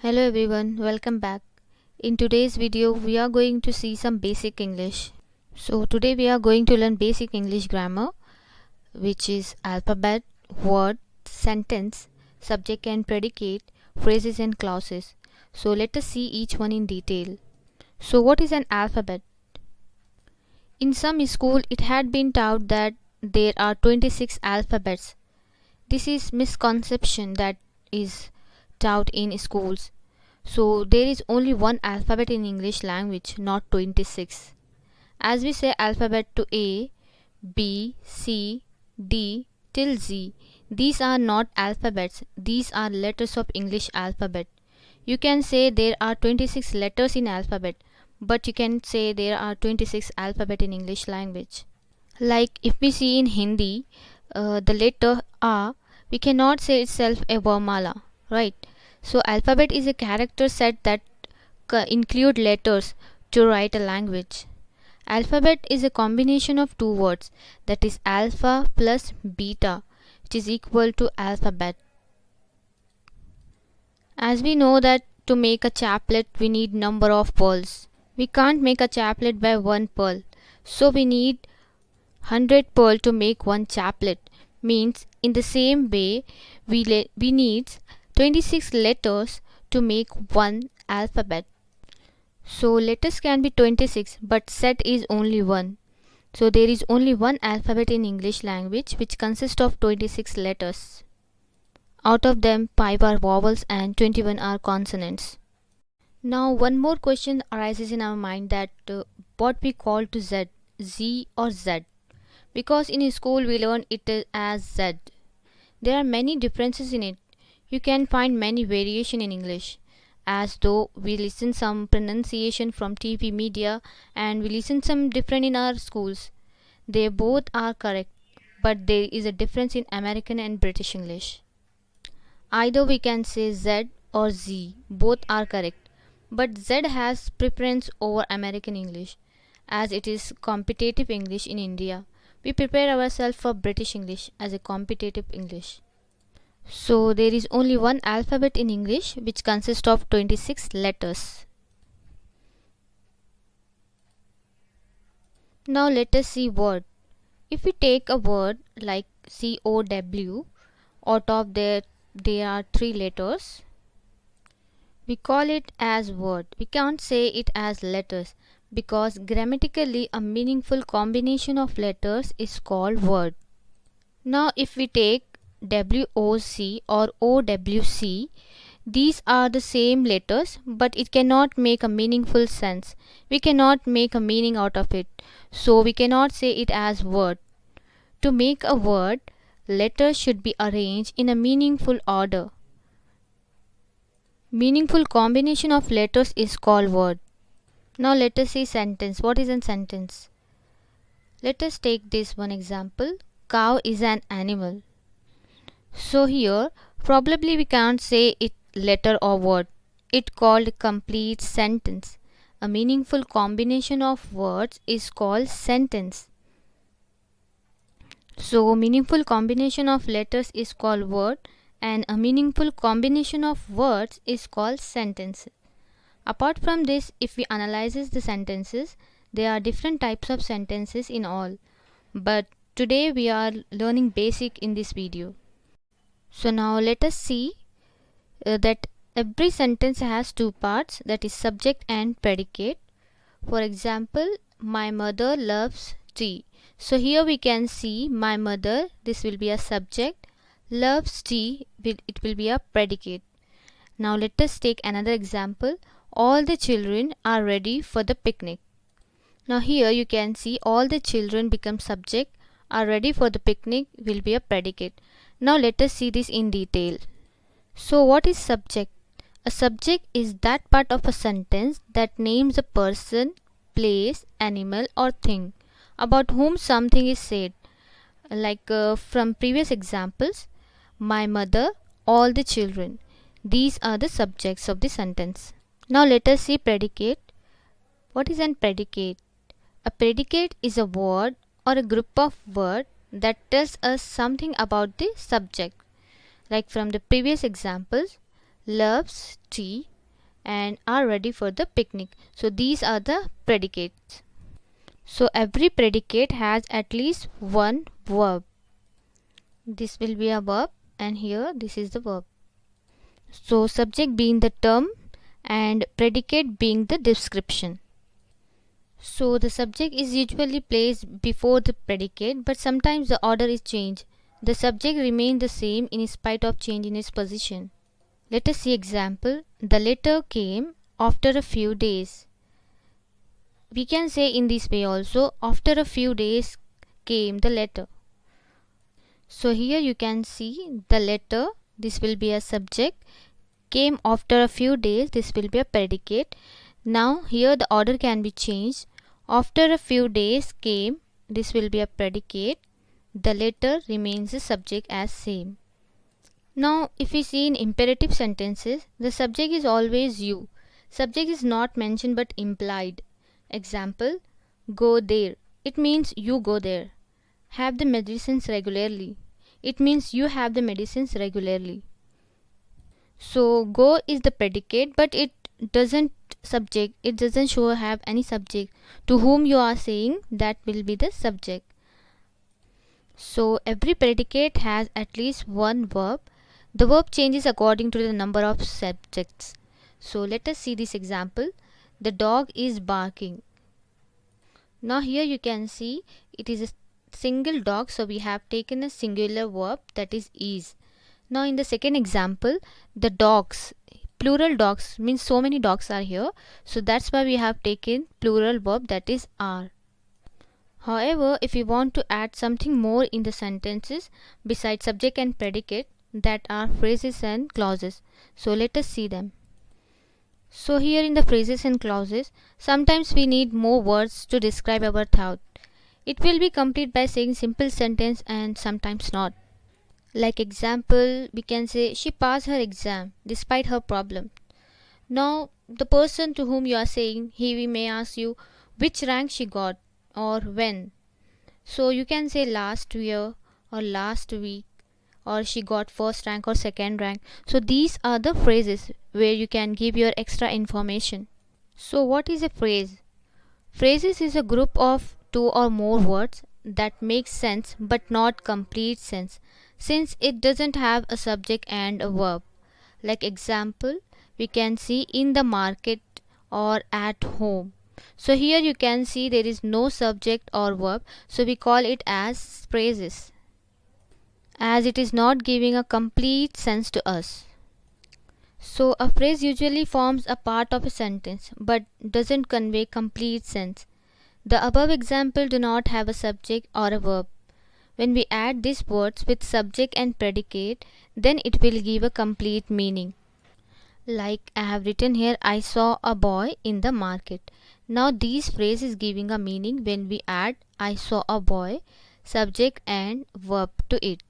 Hello everyone, welcome back. In today's video, we are going to see some basic English. So today we are going to learn basic English grammar, which is alphabet, word, sentence, subject and predicate, phrases and clauses. So let us see each one in detail. So what is an alphabet? In some school, it had been taught that there are 26 alphabets. This is misconception that is taught in schools. So there is only one alphabet in English language, not 26. As we say alphabet to A, B, C, D till Z, these are not alphabets, these are letters of English alphabet. You can say there are 26 letters in alphabet, but you can say there are 26 alphabet in English language. Like if we see in Hindi, the letter A, we cannot say itself a Varmala, right? So alphabet is a character set that include letters to write a language. Alphabet is a combination of two words, that is alpha plus beta, which is equal to alphabet. As we know that to make a chaplet we need number of pearls. We can't make a chaplet by one pearl. So we need 100 pearl to make one chaplet. Means in the same way we need 26 letters to make one alphabet. So letters can be 26 but set is only one. So there is only one alphabet in English language which consists of 26 letters. Out of them 5 are vowels and 21 are consonants. Now one more question arises in our mind that what we call to Z or Z. Because in school we learn it as Z. There are many differences in it. You can find many variation in English, as though we listen some pronunciation from TV media and we listen some different in our schools. They both are correct, but there is a difference in American and British English. Either we can say Z or Z, both are correct, but Z has preference over American English, as it is competitive English in India. We prepare ourselves for British English as a competitive English. So there is only one alphabet in English which consists of 26 letters. Now let us see word. If we take a word like COW, out of there are 3 letters. We call it as word. We can't say it as letters because grammatically a meaningful combination of letters is called word. Now if we take WOC or OWC, these are the same letters but it cannot make a meaningful sense. We cannot make a meaning out of it. So we cannot say it as word. To make a word, letters should be arranged in a meaningful order. Meaningful combination of letters is called word. Now let us see sentence. What is a sentence? Let us take this one example. Cow is an animal. So here probably we can't say it letter or word. It called complete sentence. A meaningful combination of words is called sentence. So meaningful combination of letters is called word and a meaningful combination of words is called sentence. Apart from this, if we analyze the sentences, there are different types of sentences in all. But today we are learning basic in this video. So now let us see that every sentence has two parts, that is subject and predicate. For example, my mother loves tea. So here we can see my mother, this will be a subject, loves tea, it will be a predicate. Now let us take another example. All the children are ready for the picnic. Now here you can see all the children become subject, are ready for the picnic will be a predicate. Now let us see this in detail. So what is subject? A subject is that part of a sentence that names a person, place, animal or thing about whom something is said. Like from previous examples, my mother, all the children. These are the subjects of the sentence. Now let us see predicate. What is an predicate? A predicate is a word or a group of words that tells us something about the subject. Like from the previous examples, loves tea, and are ready for the picnic. So these are the predicates. So every predicate has at least one verb. This will be a verb, and here this is the verb. So subject being the term and predicate being the description. So the subject is usually placed before the predicate, but sometimes the order is changed. The subject remains the same in spite of change in its position. Let us see example. The letter came after a few days. We can say in this way also, after a few days came the letter. So here you can see the letter, this will be a subject, came after a few days, this will be a predicate. Now here the order can be changed. After a few days came, this will be a predicate. The letter remains the subject as same. Now if we see in imperative sentences, the subject is always you. Subject is not mentioned but implied. Example, go there. It means you go there. Have the medicines regularly. It means you have the medicines regularly. So go is the predicate, but it doesn't show have any subject. To whom you are saying, that will be the subject. So every predicate has at least one verb. The verb changes according to the number of subjects. So let us see this example. The dog is barking. Now here you can see it is a single dog, so we have taken a singular verb, that is. Now in the second example, the dogs, plural dogs means so many dogs are here, so that's why we have taken plural verb, that is are. However, if we want to add something more in the sentences besides subject and predicate, that are phrases and clauses. So let us see them. So here in the phrases and clauses, sometimes we need more words to describe our thought. It will be complete by saying simple sentence and sometimes not. Like example, we can say she passed her exam despite her problem. Now the person to whom you are saying, he may ask you which rank she got or when. So you can say last year or last week, or she got first rank or second rank. So these are the phrases where you can give your extra information. So what is a phrase? Phrases is a group of two or more words that make sense but not complete sense, since it doesn't have a subject and a verb. Like example, we can see in the market or at home. So here you can see there is no subject or verb, so we call it as phrases, as it is not giving a complete sense to us. So a phrase usually forms a part of a sentence but doesn't convey complete sense. The above example do not have a subject or a verb. When we add these words with subject and predicate, then it will give a complete meaning. Like I have written here, I saw a boy in the market. Now this phrase is giving a meaning when we add I saw a boy, subject and verb to it.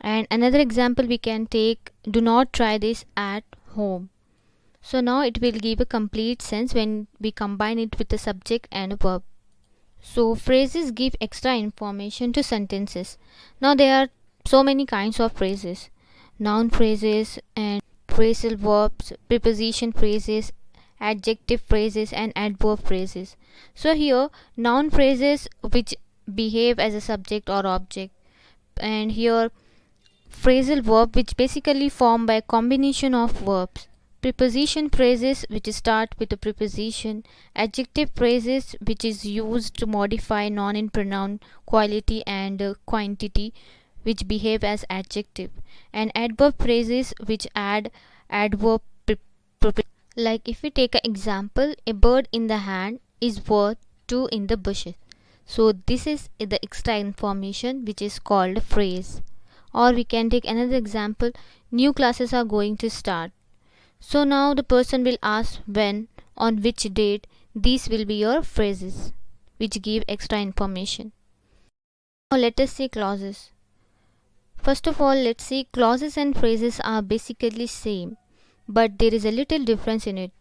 And another example we can take, do not try this at home. So now it will give a complete sense when we combine it with the subject and a verb. So phrases give extra information to sentences. Now there are so many kinds of phrases. Noun phrases and phrasal verbs, preposition phrases, adjective phrases and adverb phrases. So here noun phrases which behave as a subject or object, and here phrasal verb which basically form by a combination of verbs, preposition phrases which start with a preposition, adjective phrases which is used to modify noun in pronoun quality and quantity which behave as adjective, and adverb phrases which add adverb like if we take an example, a bird in the hand is worth two in the bushes. So this is the extra information which is called a phrase. Or we can take another example, new classes are going to start. So now the person will ask when, on which date. These will be your phrases which give extra information. Now let us see clauses. First of all, let's see, clauses and phrases are basically same, but there is a little difference in it.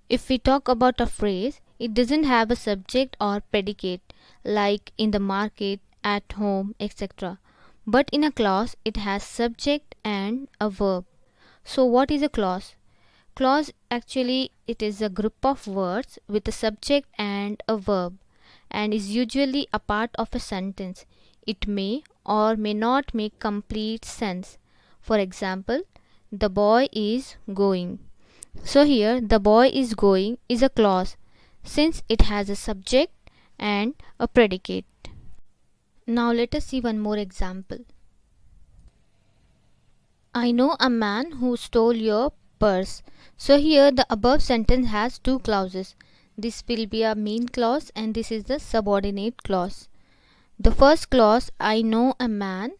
If we talk about a phrase, it doesn't have a subject or predicate like in the market, at home, etc. But in a clause, it has subject and a verb. So what is a clause? Clause actually it is a group of words with a subject and a verb and is usually a part of a sentence. It may or may not make complete sense. For example, the boy is going. So here the boy is going is a clause since it has a subject and a predicate. Now let us see one more example. I know a man who stole your purse. So here the above sentence has two clauses. This will be a main clause and this is the subordinate clause. The first clause, I know a man,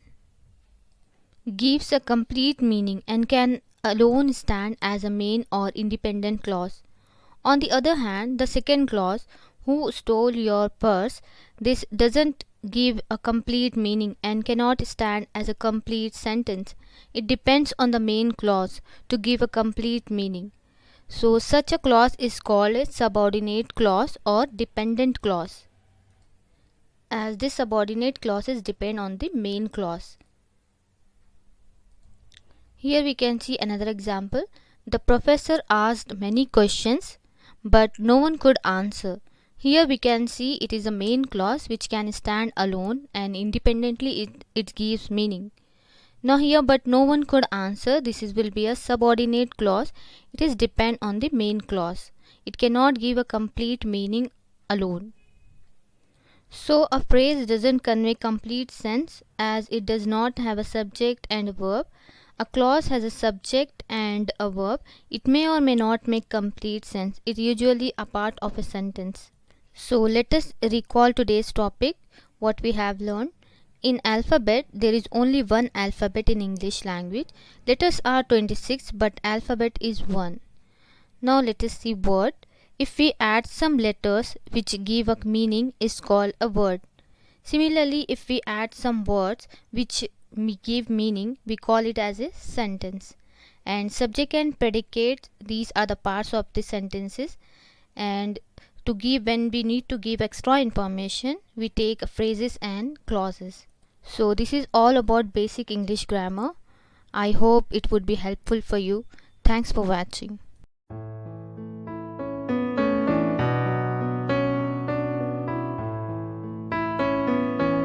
gives a complete meaning and can alone stand as a main or independent clause. On the other hand, the second clause, who stole your purse, this doesn't give a complete meaning and cannot stand as a complete sentence. It depends on the main clause to give a complete meaning. So such a clause is called a subordinate clause or dependent clause, as the subordinate clauses depend on the main clause. Here we can see another example. The professor asked many questions, but no one could answer. Here we can see it is a main clause which can stand alone and independently it gives meaning. Now here but no one could answer, this will be a subordinate clause. It is depend on the main clause. It cannot give a complete meaning alone. So a phrase doesn't convey complete sense as it does not have a subject and a verb. A clause has a subject and a verb. It may or may not make complete sense. It usually a part of a sentence. So let us recall today's topic, what we have learned. In alphabet, there is only one alphabet in English language. Letters are 26 but alphabet is 1. Now let us see word. If we add some letters which give a meaning is called a word. Similarly, if we add some words which give meaning, we call it as a sentence. And subject and predicate, these are the parts of the sentences. And to give, when we need to give extra information, we take phrases and clauses. So this is all about basic English grammar. I hope it would be helpful for you. Thanks for watching.